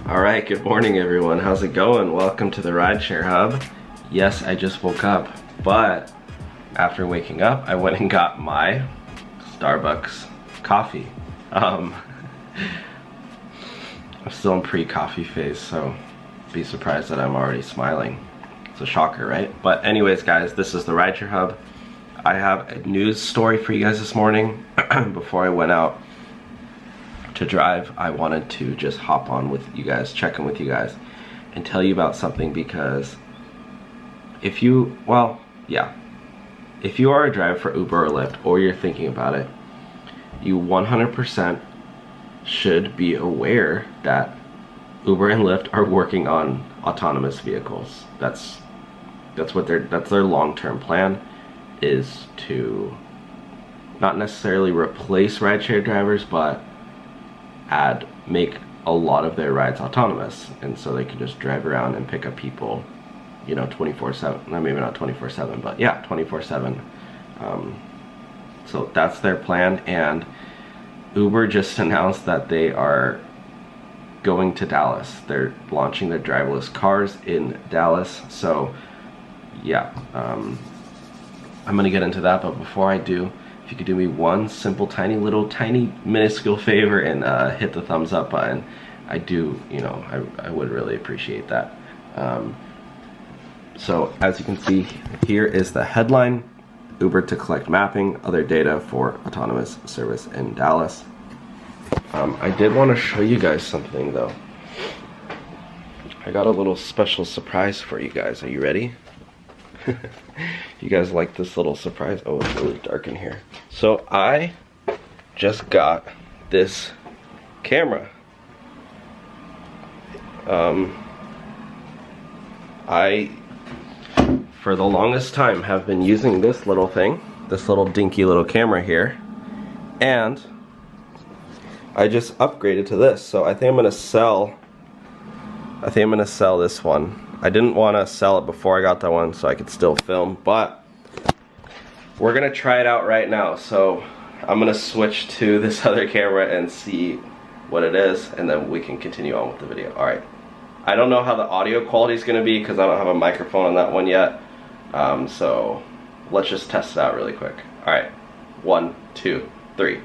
Alright, good morning everyone. How's it going? Welcome to the Rideshare Hub. Yes, I just woke up, but after waking up, I went and got my Starbucks coffee. I'm still in pre-coffee phase, so be surprised that I'm already smiling. It's a shocker, right? But anyways, guys, this is the Rideshare Hub. I have a news story for you guys this morning. Before I went out to drive, I wanted to just hop on with you guys, check in with you guys, and tell you about something, because if you, if you are a driver for Uber or Lyft, or you're thinking about it, you 100% should be aware that Uber and Lyft are working on autonomous vehicles. That's their long-term plan, is to not necessarily replace rideshare drivers, but make a lot of their rides autonomous, and so they can just drive around and pick up people, you know, 24/7. Maybe not 24/7, but yeah, 24/7. So that's their plan, and Uber just announced that they are going to Dallas. They're launching their driverless cars in Dallas. So yeah, I'm gonna get into that, but before I do, if you could do me one simple, tiny, minuscule favor and hit the thumbs up button, I would really appreciate that. So as you can see, here is the headline: Uber to collect mapping, other data for autonomous service in Dallas. I did want to show you guys something though. I got a little special surprise for you guys. Are you ready? You guys like this little surprise? Oh, it's really dark in here. So I just got this camera. I, for the longest time, have been using this little thing, this little dinky little camera here, and I just upgraded to this. So I think I'm gonna sell this one. I didn't want to sell it before I got that one so I could still film, but we're gonna try it out right now. So I'm gonna switch to this other camera and see what it is, and then we can continue on with the video. Alright, I don't know how the audio quality is gonna be because I don't have a microphone on that one yet, so let's just test it out really quick. Alright, 1, 2, 3.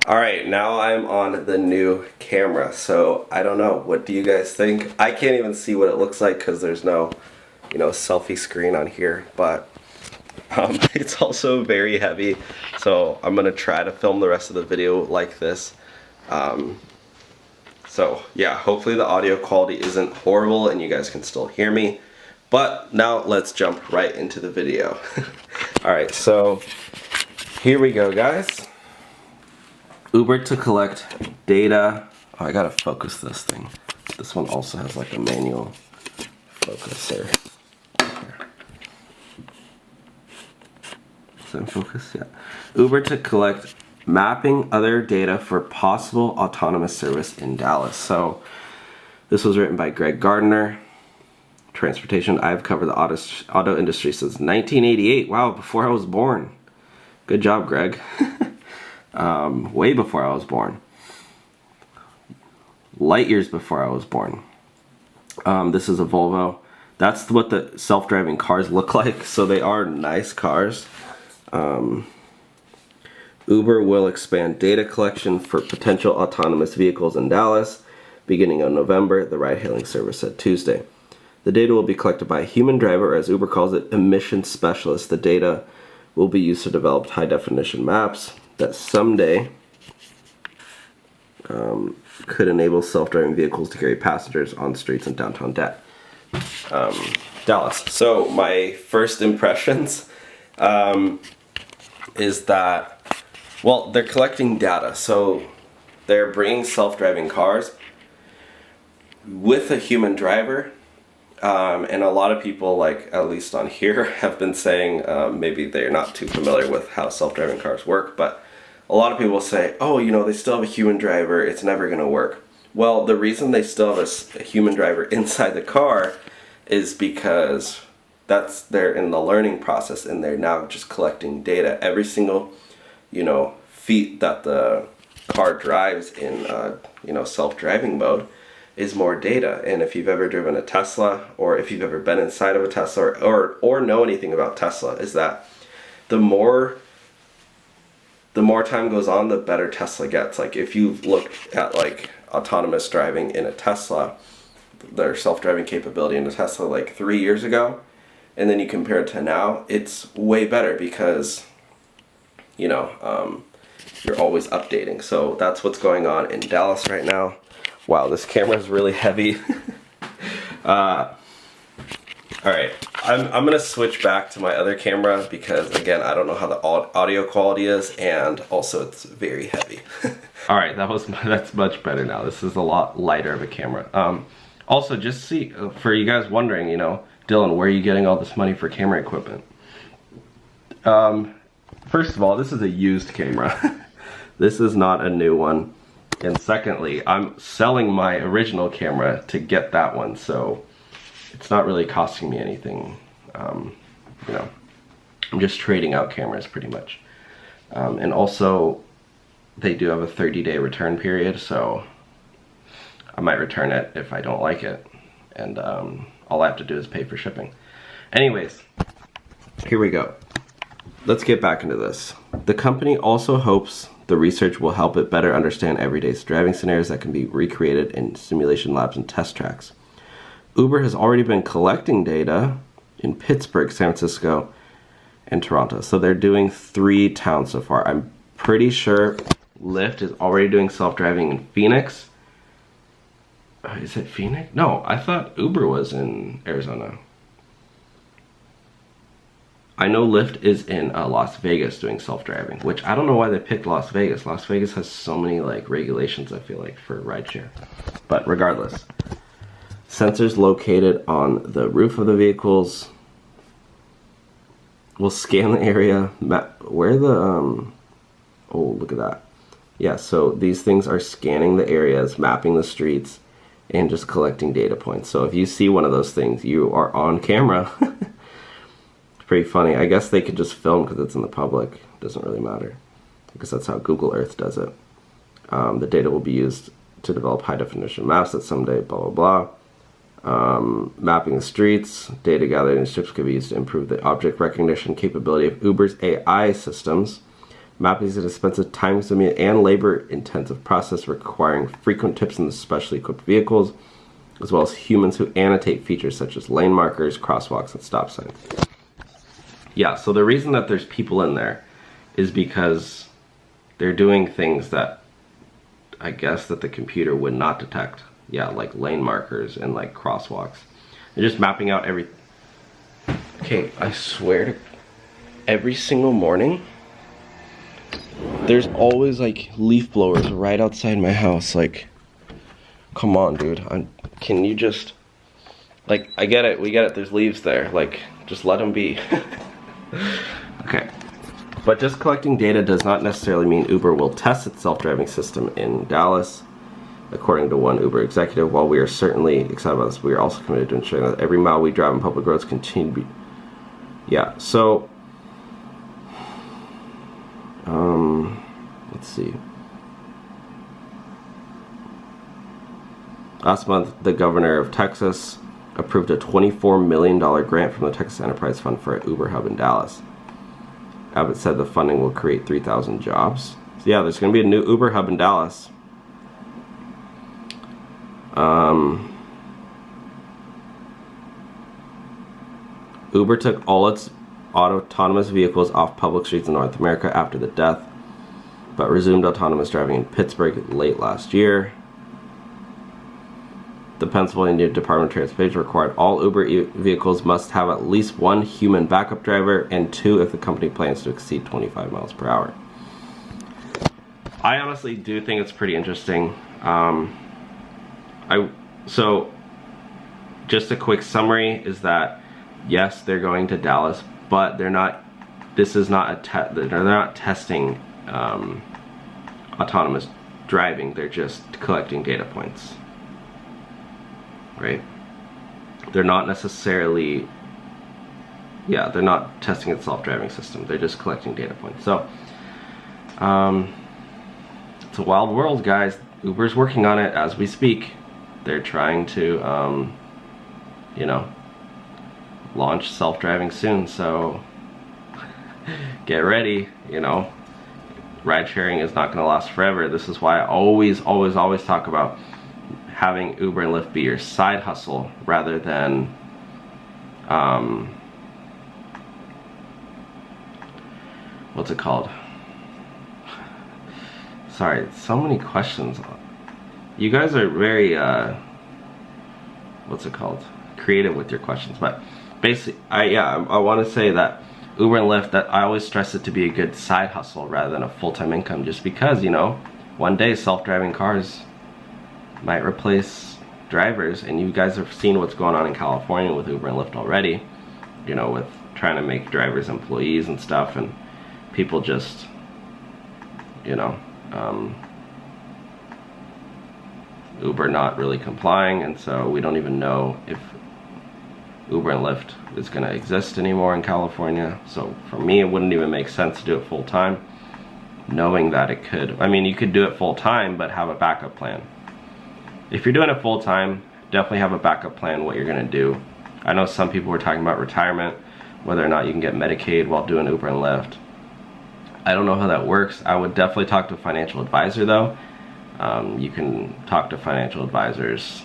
Alright, now I'm on the new camera, so I don't know, what do you guys think? I can't even see what it looks like because there's no, selfie screen on here, but it's also very heavy, so I'm gonna try to film the rest of the video like this. So yeah, hopefully the audio quality isn't horrible and you guys can still hear me, but now let's jump right into the video. Alright, so here we go, guys. Uber to collect data. Oh, I gotta focus this thing. This one also has like a manual focuser. Is it in focus? Yeah. Uber to collect mapping, other data for possible autonomous service in Dallas. So this was written by Greg Gardner. Transportation. I've covered the auto industry since 1988. Wow, before I was born. Good job, Greg. Way before I was born. Light years before I was born. This is a Volvo. That's what the self-driving cars look like, so they are nice cars. Uber will expand data collection for potential autonomous vehicles in Dallas beginning on November, the ride-hailing service said Tuesday. The data will be collected by a human driver, or as Uber calls it, emission specialist. The data will be used to develop high-definition maps that someday could enable self-driving vehicles to carry passengers on streets in downtown Dallas. So my first impressions is that, well, they're collecting data. So they're bringing self-driving cars with a human driver. And a lot of people, like at least on here, have been saying maybe they're not too familiar with how self-driving cars work, but a lot of people say, oh, they still have a human driver, it's never going to work. Well, the reason they still have a human driver inside the car is because they're in the learning process, and they're now just collecting data. Every single, feet that the car drives in, self-driving mode, is more data. And if you've ever driven a Tesla, or if you've ever been inside of a Tesla, or know anything about Tesla, is that the more time goes on, the better Tesla gets. Like if you've looked at like autonomous driving in a Tesla, their self-driving capability in a Tesla like 3 years ago, and then you compare it to now, it's way better because, you know, you're always updating. So that's what's going on in Dallas right now. Wow, this camera is really heavy. All right, I'm gonna switch back to my other camera because again, I don't know how the audio quality is, and also it's very heavy. All right, that's much better now. This is a lot lighter of a camera. Also, just see, for you guys wondering, you know, Dylan, where are you getting all this money for camera equipment? First of all, this is a used camera. This is not a new one. And secondly, I'm selling my original camera to get that one, so it's not really costing me anything. You know, I'm just trading out cameras pretty much. And also, they do have a 30-day return period, so I might return it if I don't like it. And all I have to do is pay for shipping. Anyways, here we go. Let's get back into this. The company also hopes the research will help it better understand everyday driving scenarios that can be recreated in simulation labs and test tracks. Uber has already been collecting data in Pittsburgh, San Francisco, and Toronto. So they're doing 3 towns so far. I'm pretty sure Lyft is already doing self-driving in Phoenix. Is it Phoenix? No, I thought Uber was in Arizona. I know Lyft is in Las Vegas doing self-driving, which I don't know why they picked Las Vegas. Las Vegas has so many like regulations, I feel like, for rideshare. But regardless, sensors located on the roof of the vehicles will scan the area, where the, oh, look at that. Yeah, so these things are scanning the areas, mapping the streets, and just collecting data points. So if you see one of those things, you are on camera. It's pretty funny. I guess they could just film because it's in the public. It doesn't really matter, because that's how Google Earth does it. The data will be used to develop high-definition maps that someday, blah, blah, blah. Mapping the streets, data gathered in ships could be used to improve the object recognition capability of Uber's AI systems. Mapping is an expensive, time-consuming, and labor-intensive process requiring frequent tips in the specially equipped vehicles, as well as humans who annotate features such as lane markers, crosswalks, and stop signs. Yeah, so the reason that there's people in there is because they're doing things that I guess that the computer would not detect. Yeah, like lane markers and like crosswalks. They're just mapping out every... Okay, I swear to... Every single morning, there's always like leaf blowers right outside my house. Like, come on, dude. Can you just... Like, I get it. We get it. There's leaves there. Like, just let them be. Okay. But just collecting data does not necessarily mean Uber will test its self-driving system in Dallas. According to one Uber executive, while we are certainly excited about this, we are also committed to ensuring that every mile we drive on public roads continue to be... Yeah, so... let's see. Last month, the governor of Texas approved a $24 million grant from the Texas Enterprise Fund for an Uber hub in Dallas. Abbott said the funding will create 3,000 jobs. So yeah, there's going to be a new Uber hub in Dallas. Uber took all its autonomous vehicles off public streets in North America after the death, but resumed autonomous driving in Pittsburgh late last year. The Pennsylvania Department of Transportation required all Uber vehicles must have at least 1 human backup driver and 2 if the company plans to exceed 25 miles per hour. I honestly do think it's pretty interesting. So just a quick summary is that yes, they're going to Dallas, but they're not. This is not they're not testing autonomous driving. They're just collecting data points. Right? They're not necessarily, yeah, they're not testing its self-driving system. They're just collecting data points. So, it's a wild world, guys. Uber's working on it as we speak. they're trying to, you know, launch self-driving soon, so get ready, you know. Ride sharing is not going to last forever. This is why I always talk about having Uber and Lyft be your side hustle rather than what's it called? Sorry, so many questions. You guys are very what's it called? Creative with your questions. But basically, I want to say that Uber and Lyft, that I always stress it to be a good side hustle rather than a full-time income, just because, you know, one day self-driving cars might replace drivers, and you guys have seen what's going on in California with Uber and Lyft already, you know, with trying to make drivers employees and stuff, and people just, you know, Uber not really complying, and so we don't even know if Uber and Lyft is going to exist anymore in California. So for me, it wouldn't even make sense to do it full time, knowing that it could. I mean, you could do it full time, but have a backup plan. If you're doing it full time, definitely have a backup plan what you're going to do. I know some people were talking about retirement, whether or not you can get Medicaid while doing Uber and Lyft. I don't know how that works. I would definitely talk to a financial advisor though. You can talk to financial advisors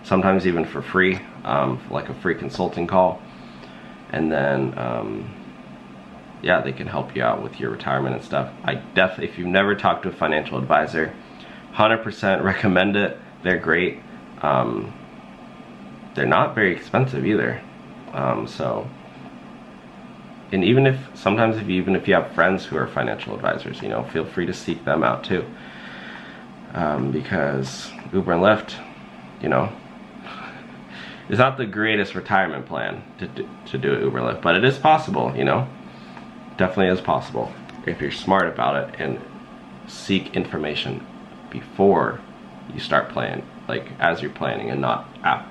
sometimes even for free, like a free consulting call, and then yeah, they can help you out with your retirement and stuff. I definitely, if you've never talked to a financial advisor, 100% recommend it. They're great. They're not very expensive either. So, and even if sometimes even if you have friends who are financial advisors, you know, feel free to seek them out too, because Uber and Lyft, you know, it's not the greatest retirement plan to do Uber and Lyft, but it is possible, you know. Definitely is possible if you're smart about it and seek information before you start planning, like as you're planning, and not after.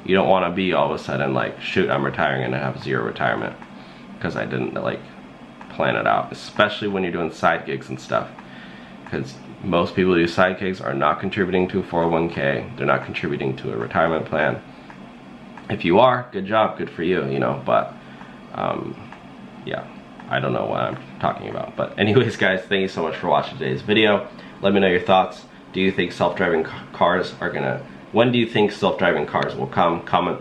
You don't want to be all of a sudden like, shoot, I'm retiring and I have zero retirement because I didn't like plan it out, especially when you're doing side gigs and stuff, because most people who do side gigs are not contributing to a 401k. They're not contributing to a retirement plan. If you are, good job, good for you, you know, but yeah, I don't know what I'm talking about. But anyways, guys, thank you so much for watching today's video. Let me know your thoughts. Do you think self-driving cars are gonna, when do you think self-driving cars will come? Comment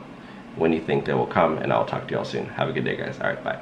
when you think they will come, and I'll talk to y'all soon. Have a good day, guys. All right, bye.